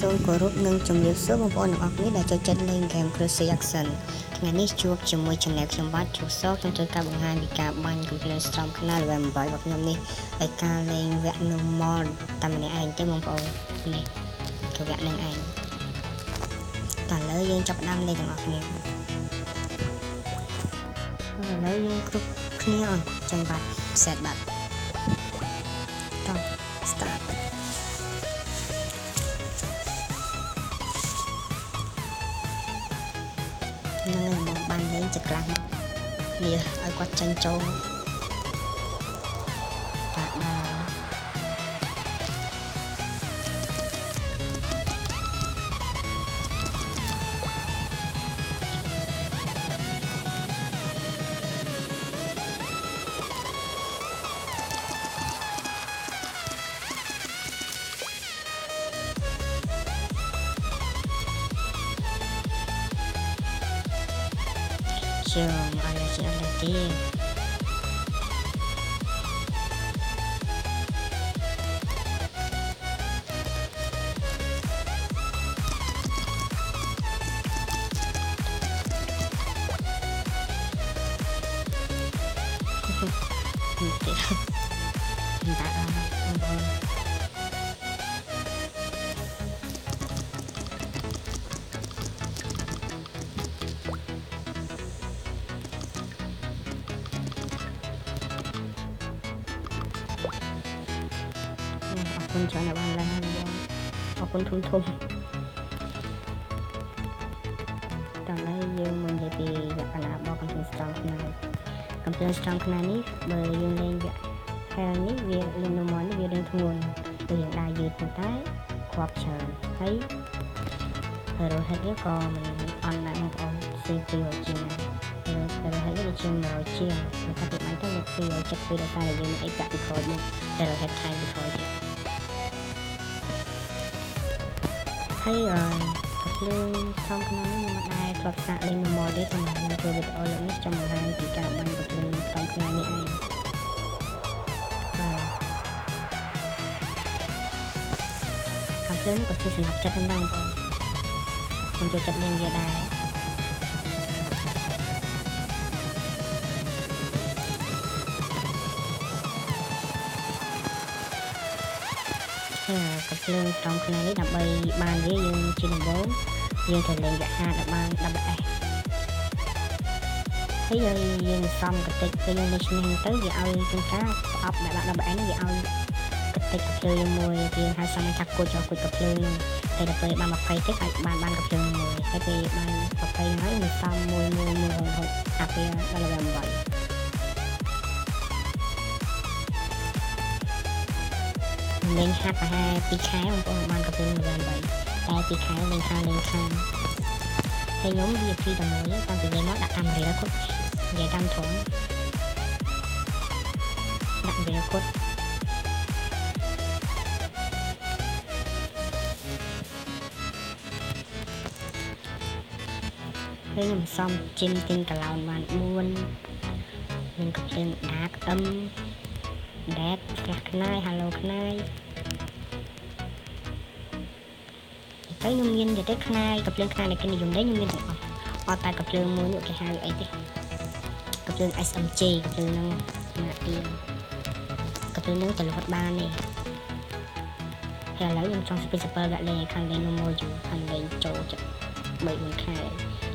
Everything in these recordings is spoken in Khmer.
សូមគោរពនិងជំរាបសួរបងប្អូនទាំងអស់គ្នាដែលចូលចិត្តលេង game Crazy Action ថ្ងៃនេះជួបជាមួយ channel ខ្ញុំបាទជួបសខ្ញុំធ្វើការបង្ហាញពីការបាញ់ computer storm ខ្នាត level 8របស់ខ្ញុំនេះដោយការលេងវគ្គ normal តែម្នាក់ឯងទេបងប្អូននេះគឺវគ្គនឹងឯងតើឥឡូវយើងចាប់ផ្ដើមលេងទាំងអស់គ្នាឥឡូវយើងគ្រប់គ្នាអត់ចឹងបាទ set បាទតោះ startនឹងមកបានលេងចិត្តខ្លះនេះឲ្យគាត់ចាញ់ចូលបាទជើងឲ្យជាអត់ទេអរគុណច្រើនបានឡើងបងអរគុណធំតើឡើយយើងមកនិយាយពីលក្ខណៈរបស់ computer storm នេះបើយើងលេងវគ្គ hell នេះវាលេង normal នេះវារឿងធ្ងន់វាយ៉ាងដែរយឺតប៉ុន្តែគ្រាប់ច្រើនហើយ hero head នេះក៏មិនអន់ដែរបងប្អូន CPU ជាង hero head នេះជាង100ជាងតែពីបានទៅវា270ដោយសារយើងអីកាក់ពីក្រោយមក hero head ថែមពីក្រោយទៀតហើយយើងសំខាន់នេះមិនដែរធ្លាប់សាកលេង normal ទេតែខ្ញុំធ្វើវីដេអូលើនេះចង់បង្ហាញពីការបាញ់ប្រព័ន្ធសំខាន់នេះឯងខាងលើក៏ជាសម្រាប់ចិត្តផងដែរបងប្អូនខ្ញុំចូលចិត្តលេងវាដែរកំភ្លើងត្រង់គ្នានេះដើម្បីបានវាយើងជាដំបូងយើងត្រូវលេងវគ្គ5ដល់បាន WS ហើយយើងសំកតិចពេលយើងលេងឈ្នះទៅវាឲ្យជាងការប្រអប់ដែលដាក់ WS នេះវាឲ្យកតិចកំភ្លើងមួយវាហៅសមថាគួចកំភ្លើងនឹងតែដល់ពេលបាន20ទៀតអាចបានកំភ្លើងមួយហើយពេលបាន20ហើយmìnhសំមួយអាពេលដល់ level 8លេងហាត់ប្រហែល2ខែបងប្អូនបានកំភ្លើង level 8តែ2ខែលេងខាងហើយខ្ញុំ VIP តែមួយតាំងពីលេងមកដាក់កាមេរ៉ាគាត់និយាយតាមធំដាក់វាគាត់ហើយខ្ញុំសំជីមទិញកឡោនបាន4មានកំភ្លើងដាកដែកផ្ទះខ្នាយ Hello ខ្នាយហើយខ្ញុំមានទៅខ្នាយកំភ្លើងខ្នាយដែលគេនិយមលេងខ្ញុំមានទាំងអត់តែកំភ្លើងមួយនោះគេហៅអីទេកំភ្លើង SMG កំភ្លើងហ្នឹងណាទីកំភ្លើងហ្នឹងទៅរហូតបាននេះហើយឥឡូវខ្ញុំចង់ Special ដាក់លេងខាងលេង normal យូរខាងលេងចូលចិត្ត3-4ខែ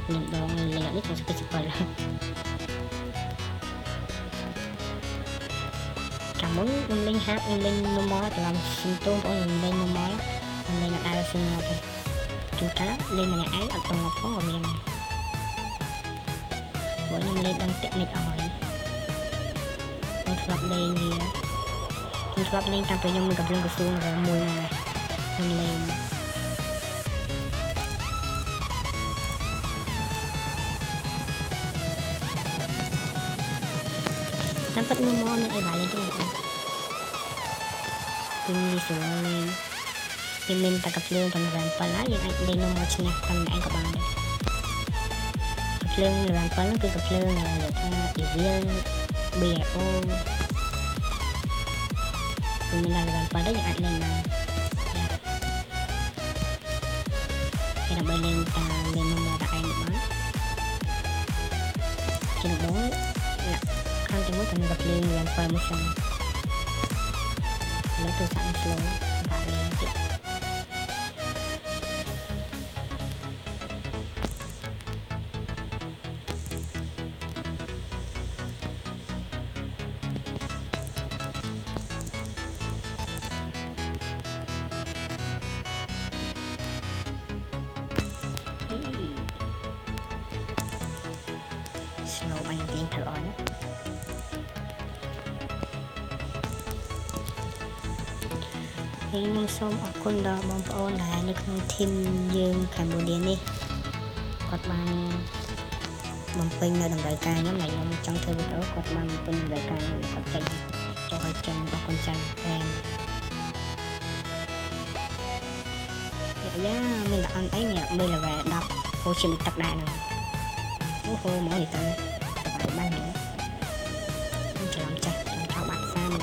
ខ្ញុំដងលេងនេះទៅ Special ចាំមុនខ្ញុំលេងហាប់ខ្ញុំលេង normal ត្រឡប់ស៊ីតូនបងខ្ញុំលេង normal ខ្ញុំលេងអត់ដែរស៊ីមកទេជួនកាលលេងម្នាក់ឯងអត់តងផងក៏មានព្រោះខ្ញុំលេងដឹងតិចនិចអស់ហើយខ្ញុំធ្លាប់លេងវាខ្ញុំធ្លាប់លេងតាំងពីខ្ញុំមានកំភ្លើងក្រសួង1មកខ្ញុំលេងតាមពិត normal មានអីបាយទេបងគឺមានស្រួលលេងវាមានតែកំភ្លើងប៉ុណ្ណឹងប៉ុណ្ណាយើងអាចលេង normal ឈ្នះតាមឯងក៏បានដែរកំភ្លើង level 7ហ្នឹងគឺកំភ្លើងថា Evil BIO គឺមាន level 7ដែរយើងអាចលេងបាន ដើម្បីលេងលេងមកដាក់ឯងបានជាដំបូងខាងទី1ខ្ញុំក៏លេងយ៉ាងបើមួយសិនលើទូរស័ព្ទ slow ដាក់លេងទៀតslow បាញ់ទាញធ្វើអត់ណាខ្ញុំសូមអរគុណដល់បងប្អូនដែលនៅក្នុងធីមយើងកម្ពុជានេះគាត់បានបំពេញនៅតម្រូវការខ្ញុំដែលខ្ញុំចង់ធ្វើវីដេអូគាត់បានបំពេញតម្រូវការខ្ញុំគាត់ចេញចុះឲ្យចេញអរគុណច្រើនតែយ៉ាមានតែអត់អីនេះមើល level 10ហូរជាទឹកដែរហ្នឹងអូហូមកនេះទៅបាននេះខ្ញុំច្រឡំចាស់ខ្ញុំចោលបាត់សាម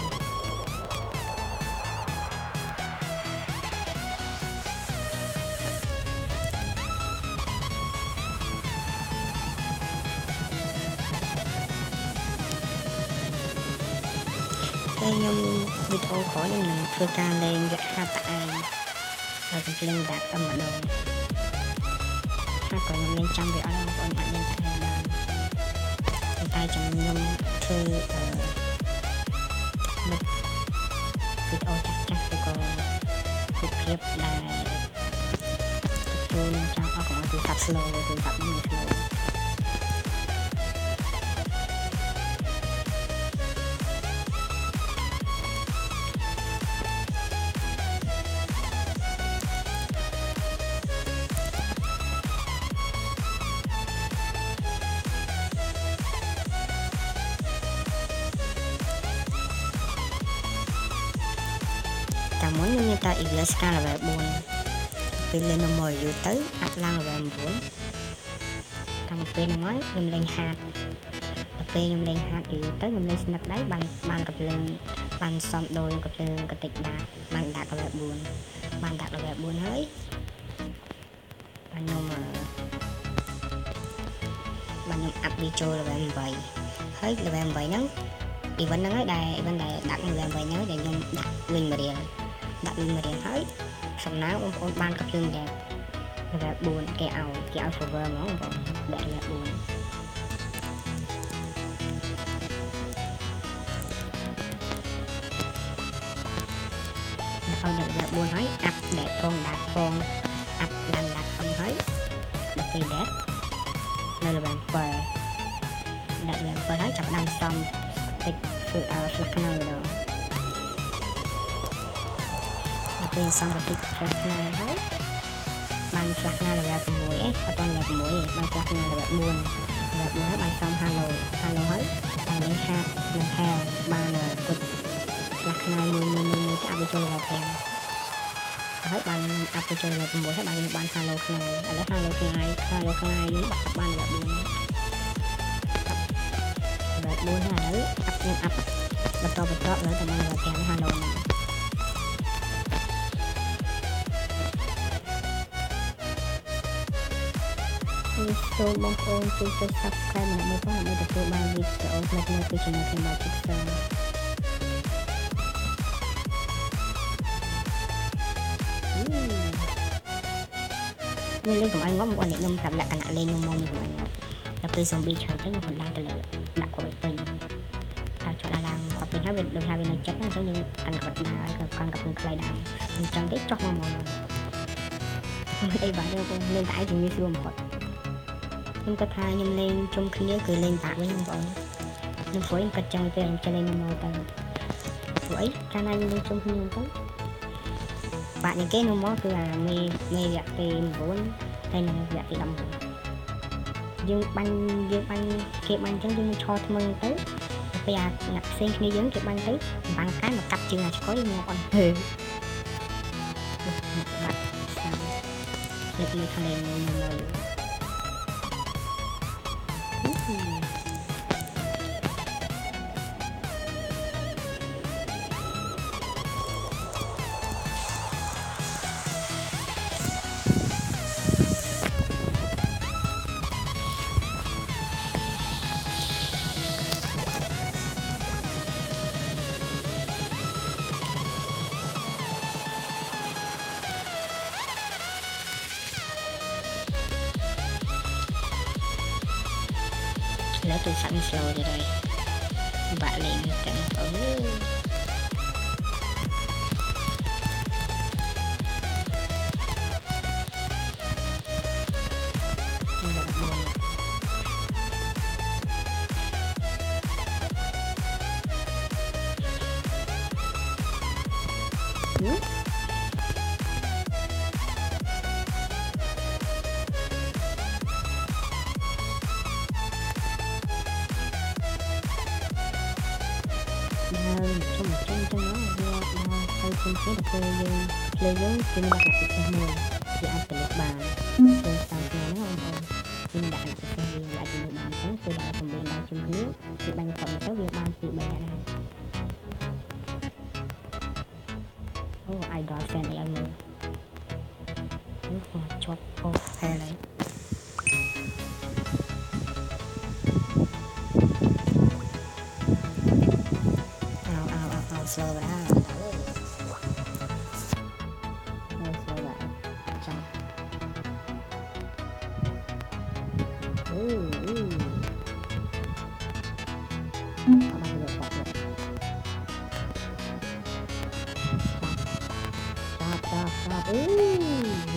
ខ្ញុំវីដេអូក្រោយខ្ញុំនឹងធ្វើការលេងវាហាត់តែឯងហើយកំពុងដាក់តែម្ដងហើយក៏ខ្ញុំលេងចាំវាអត់បងប្អូនអាចលេងតែឯងបានតែចាំខ្ញុំធ្វើវីដេអូចាស់ចាស់ទៅក៏រូបភាពដែលទទួលចង់អស់កុំឲ្យទូរស័ព្ទ slow ទូរស័ព្ទមិន slowតាមមុនខ្ញុំមានតែ Eagle Scar level 4ពេលលេងមកយូរទៅអាប់ឡើង level 9តាមពេលហ្នឹងហើយខ្ញុំលេងហាត់ដល់ពេលខ្ញុំលេងហាត់យូរទៅខ្ញុំលេងស្នឹកដៃបានកំភ្លើងបានសំដូចកំភ្លើងកតិចដាក់បានដាក់ level 4បានដាក់ level 4ហើយបានខ្ញុំអាប់វាចូល level 8ហើយ level 8ហ្នឹង event ហ្នឹងហើយដែល event ដែលដាក់ level 8ហ្នឹងដែលខ្ញុំដាក់វិញមួយរៀលហើយសំណាងបងប្អូនបានកំភ្លើងដែរ level 4គេឲ្យ server ហ្មងបងដាក់ level 4ហើយដល់ level 4ហើយអាប់ដែលផងដាក់ផងអាប់ឡើងដាក់ផងហើយដល់ពេលដែរនៅ level 7ដាក់ level 7ហើយចាប់ដើមសំតិចធ្វើស្លាកខ្នើដល់ពេលសំតិចស្លាកខ្នើហើយបានស្លាកខ្នើ level 6អត់ដល់ level 6បានស្លាកខ្នើ level 4 ហើយបានសំ hello ហើយបានលេងហាត់នឹងហែបានគត់ស្លាកខ្នើមួយអាប់ចូល level 5ហើយបានអាប់ចូល level 6ហើយបាន hello ខ្នើឥឡូវ hello ខ្នើនេះបាត់បាន level 4 ហើយឥឡូវអាប់ខ្ញុំអាប់បន្តលើតែបាន level 5 helloសូមបងប្អូនជួយចុច subscribe ម្នាក់មួយផងដើម្បីទទួលបានវីដេអូថ្មីៗពី channel ខ្ញុំបាទជិះផ្សាយលេងកុំឲ្យងំបងខ្ញុំប្រាប់លក្ខណៈលេងខ្ញុំមកវិញដល់ពេល zombie ច្រើនទៅខ្ញុំឡើងទៅលើដាក់គាត់ពេញតែចុះឡើងគាត់ពេញហើយវាដូចថាវានៅចិត្តអញ្ចឹងយើងកាន់គាត់ដើរកាន់គាត់ខ្លីដើរអញ្ចឹងទេចុះមកអីបាទបងលេងតែឯងជំនាញស្រួលបំផុតខ្ញុំគាត់ថាខ្ញុំលេងជុំគ្នាគឺលេងបាក់វិញបងប្អូនខ្ញុំព្រោះខ្ញុំគាត់ចង់ទៅខ្ញុំលេងមកទៅព្រោះអីកាលណាយើងលេងជុំគ្នាទៅបាក់នេះគេនោះមកគឺអាមេរយៈពេល9ហើយនឹងរយៈពេល10យើងបាញ់គេបាញ់អញ្ចឹងយើងឈរថ្មើរទៅពេលអាអ្នកផ្សេងគ្នាយើងគេបាញ់ទៅបាំងកាយមកកាប់ជើងអាឆ្កុយមកអត់ហឺបាត់សាំលើកខាងលេងមួយ lỡ tôi sẵn slow rồi đây bạn lên chẳng có trong nó thay phương chế đặc cơ lời lớn thì mình đặt lại cho mười thì ăn từ một bàn rồi sau khi nó không thôi thì mình đặt lại cho mười lại từ một bàn sáng từ đó còn bên đang chung nước thì bằng tổng số việc bàn thì mình đã làm ai đó xem để ăn mười nước ngọt chót ô hay lấy slow lại slow lại trong các bạn được tập được stop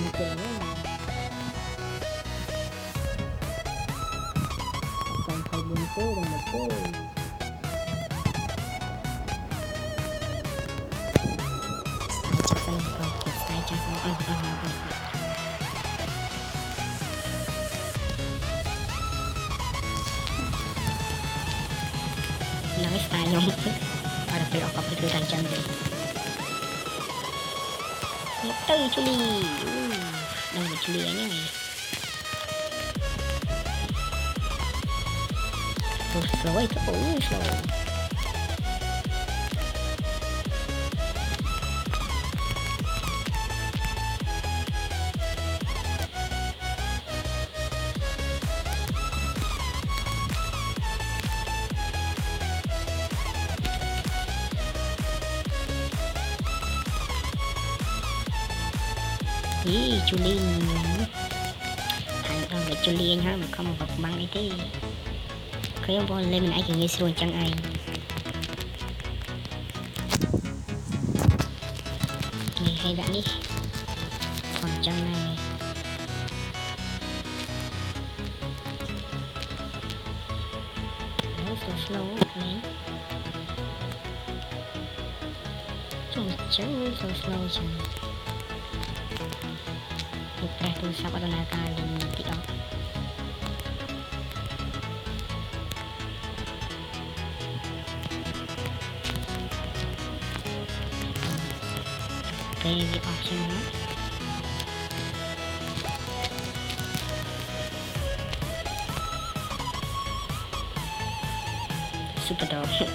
okay còn phải buồn cô rồi một cô nói style nhóm ada play off itu rancang deh itu culi dan culi ini terus slow itu slow Chulin thành về Chulin ha mà không vật băng ấy thế khởi ông lên mình ai nghe xuồng chẳng ai nghe hay đã đi còn chân này slow này trong chân slow chẳng Putra tu siapa dan kali tidak. Okay, the option. Super dog.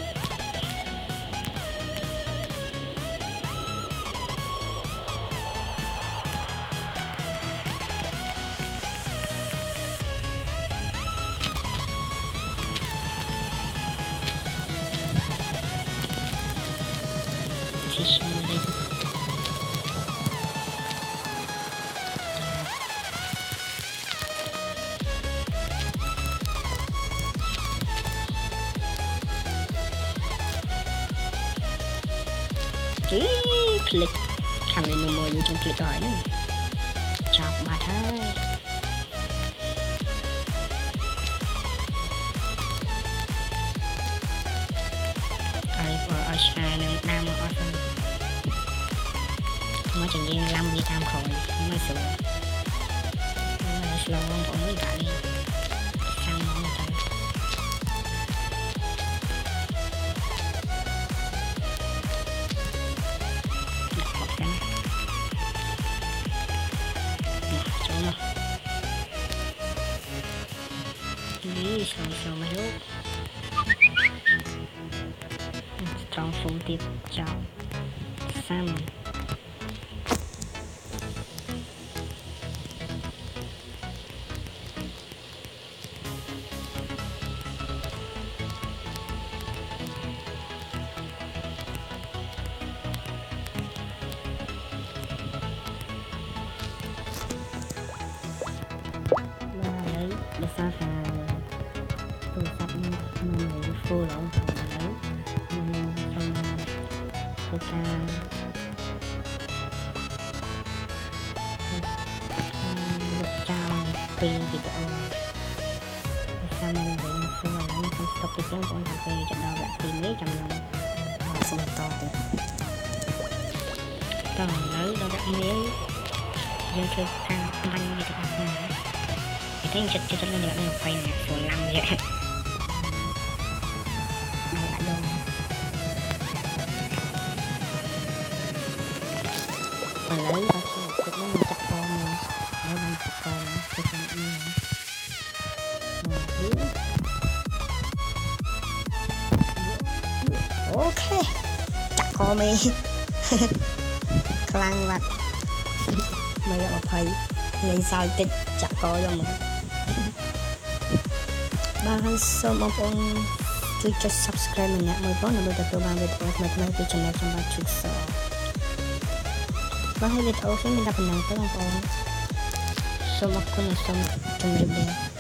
Click thằng này mồi như trong click hỏi nữa chọc bà thôi ai ở xa nên nam ở sân mới chẳng nhiên lâm đi tham khổ mới sửa slow không mới cả đi sang món người ta slow mà lúc strong full tiếp chọc xăm để sao hàng từ sắp full ឡងធ្វើការលុបចោលពីវីដេអូសាមញ្ញវិញគឺឥឡូវខ្ញុំស្តុកទីទៀតបងប្អូនទៅដល់វគ្គទីនេះចាំខ្ញុំសូមបន្តទៀតតោះឥឡូវដល់វគ្គនេះយើងធ្វើការបាញ់វីដេអូណាតែខ្ញុំចិត្តលេងវគ្គនេះ20ណាចូលឡាំវាឥឡូវដល់ខ្ញុំគិតនឹងចាក់តមកហើយបានចាក់តទៅខាងនេះអូខេចាក់កមេខ្លាំងបាត់មើល20លេងសើចតិចចាក់កយកមកបាទហើយសូមបងប្អូនជួយចុច Subscribe ម្នាក់មួយផងដើម្បីទទួលបានវីដេអូថ្មីៗពី Channel ខ្ញុំបាទជូតសបាទហើយវីដេអូខ្ញុំមានតែប៉ុណ្ណឹងទេបងប្អូនសូមអរគុណនិងសូមជម្រាបលា